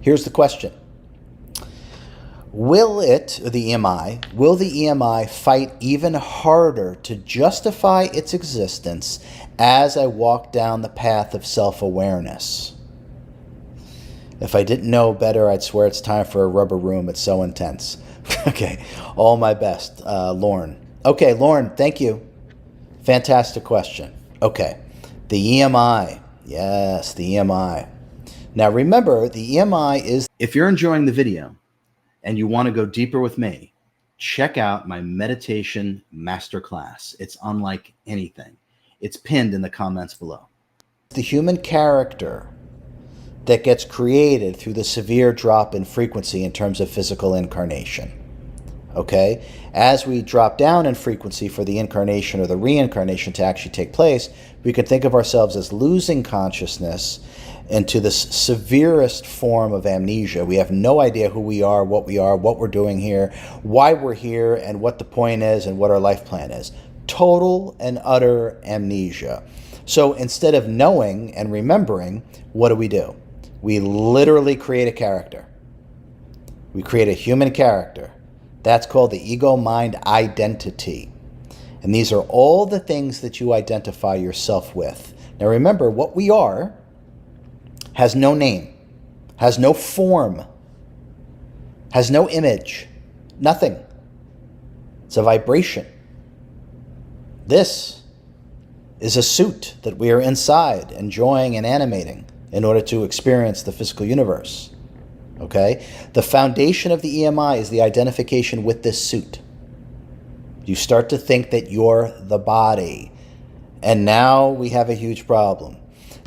Here's the question. Will the EMI fight even harder to justify its existence as I walk down the path of self-awareness? If I didn't know better, I'd swear it's time for a rubber room. It's so intense. Okay, all my best, Lauren. Okay, Lauren, thank you. Fantastic question. Okay, the EMI. Yes, the EMI. Now remember, the EMI is, if you're enjoying the video and you want to go deeper with me, check out my meditation masterclass. It's unlike anything. It's pinned in the comments below. The human character that gets created through the severe drop in frequency in terms of physical incarnation. Okay? As we drop down in frequency for the incarnation or the reincarnation to actually take place, we can think of ourselves as losing consciousness into this severest form of amnesia. We have no idea who we are, what we're doing here, why we're here, and what the point is, and what our life plan is. Total and utter amnesia. So instead of knowing and remembering, what do? We literally create a character. We create a human character. That's called the ego-mind identity. And these are all the things that you identify yourself with. Now remember, what we are has no name, has no form, has no image, nothing. It's a vibration. This is a suit that we are inside, enjoying and animating in order to experience the physical universe. Okay? The foundation of the EMI is the identification with this suit. You start to think that you're the body. And now we have a huge problem.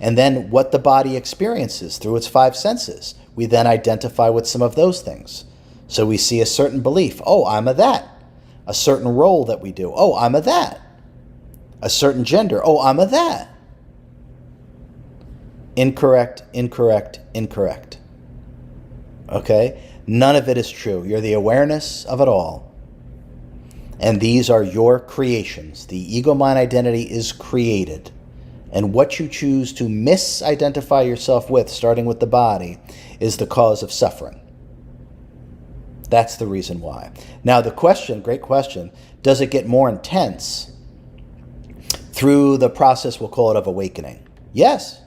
And then what the body experiences through its five senses, we then identify with some of those things. So we see a certain belief. Oh, I'm a that. A certain role that we do. Oh, I'm a that. A certain gender. Oh, I'm a that. Incorrect, incorrect, incorrect. Okay? None of it is true. You're the awareness of it all. And these are your creations. The ego-mind identity is created. And what you choose to misidentify yourself with, starting with the body, is the cause of suffering. That's the reason why. Now the question, great question, does it get more intense through the process, we'll call it, of awakening? Yes.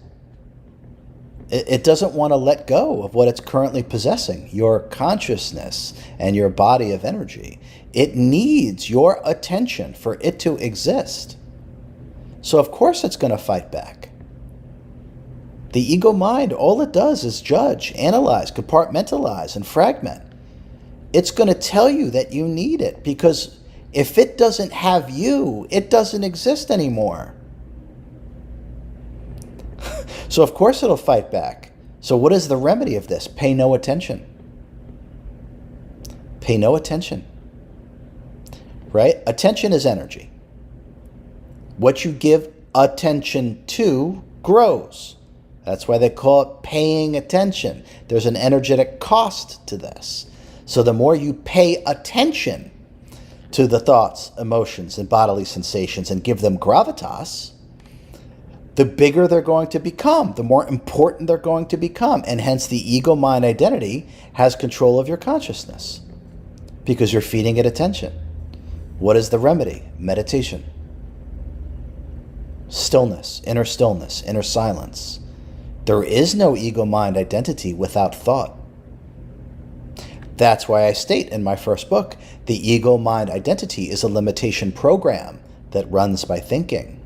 It doesn't want to let go of what it's currently possessing, your consciousness and your body of energy. It needs your attention for it to exist. So of course it's going to fight back. The ego mind, all it does is judge, analyze, compartmentalize, and fragment. It's going to tell you that you need it, because if it doesn't have you, it doesn't exist anymore. So of course it'll fight back. So what is the remedy of this? Pay no attention. Pay no attention. Right? Attention is energy. What you give attention to grows. That's why they call it paying attention. There's an energetic cost to this. So the more you pay attention to the thoughts, emotions, and bodily sensations and give them gravitas, the bigger they're going to become, the more important they're going to become. And hence the ego-mind identity has control of your consciousness because you're feeding it attention. What is the remedy? Meditation. Stillness, inner silence. There is no ego-mind identity without thought. That's why I state in my first book, the ego-mind identity is a limitation program that runs by thinking.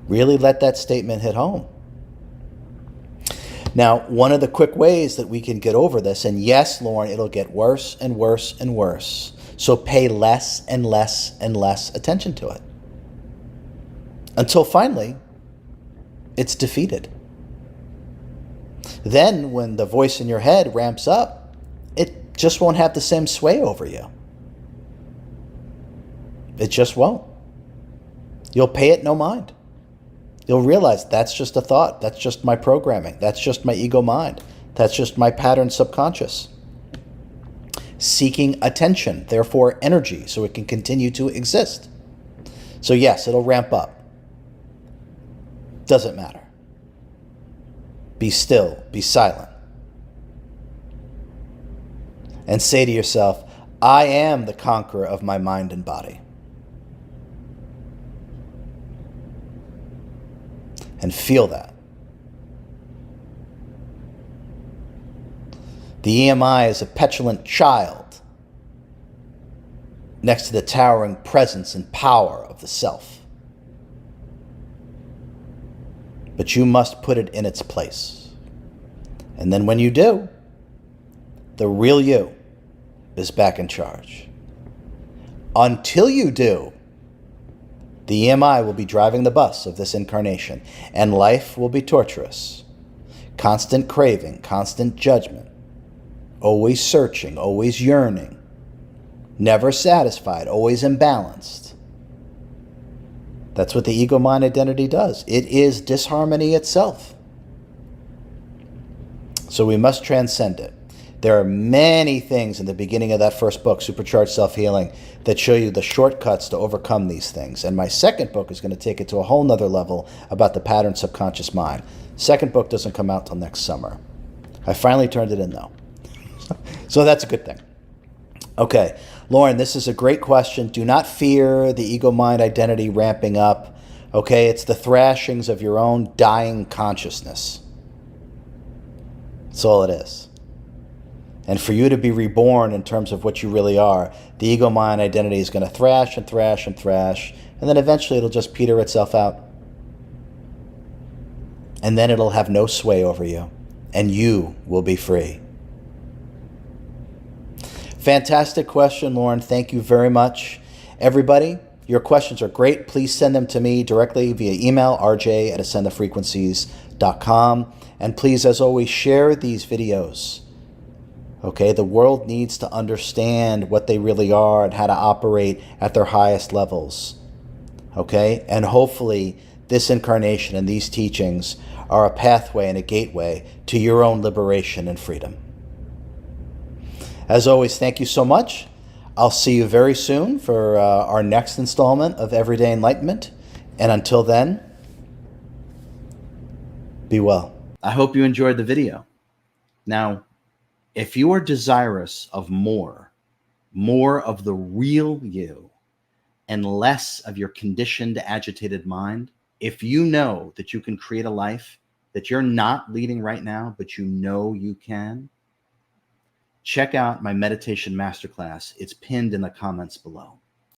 Really let that statement hit home. Now, one of the quick ways that we can get over this, and yes, Lauren, it'll get worse and worse and worse. So pay less and less and less attention to it. Until finally, it's defeated. Then when the voice in your head ramps up, it just won't have the same sway over you. It just won't. You'll pay it no mind. You'll realize that's just a thought. That's just my programming. That's just my ego mind. That's just my pattern subconscious. Seeking attention, therefore energy, so it can continue to exist. So yes, it'll ramp up. Doesn't matter. Be still, be silent, and say to yourself, I am the conqueror of my mind and body. And feel that. The EMI is a petulant child next to the towering presence and power of the self. But you must put it in its place. And then when you do, the real you is back in charge. Until you do, the EMI will be driving the bus of this incarnation, and life will be torturous. Constant craving, constant judgment, always searching, always yearning, never satisfied, always imbalanced. That's what the ego mind identity does. It is disharmony itself. So we must transcend it. There are many things in the beginning of that first book, Supercharged Self-Healing, that show you the shortcuts to overcome these things. And my second book is going to take it to a whole nother level about the pattern subconscious mind. Second book doesn't come out till next summer. I finally turned it in, though. So that's a good thing. Okay, Lauren, this is a great question. Do not fear the ego mind identity ramping up. Okay, it's the thrashings of your own dying consciousness. That's all it is. And for you to be reborn in terms of what you really are, the ego mind identity is going to thrash and thrash and thrash, and then eventually it'll just peter itself out. And then it'll have no sway over you, and you will be free. Fantastic question, Lauren. Thank you very much. Everybody, your questions are great. Please send them to me directly via email, rj@ascendthefrequencies.com. And please, as always, share these videos. Okay, the world needs to understand what they really are and how to operate at their highest levels. Okay, and hopefully this incarnation and these teachings are a pathway and a gateway to your own liberation and freedom. As always, thank you so much. I'll see you very soon for our next installment of Everyday Enlightenment. And until then, be well. I hope you enjoyed the video. Now, if you are desirous of more of the real you, and less of your conditioned, agitated mind, if you know that you can create a life that you're not leading right now, but you know you can, check out my meditation masterclass. It's pinned in the comments below.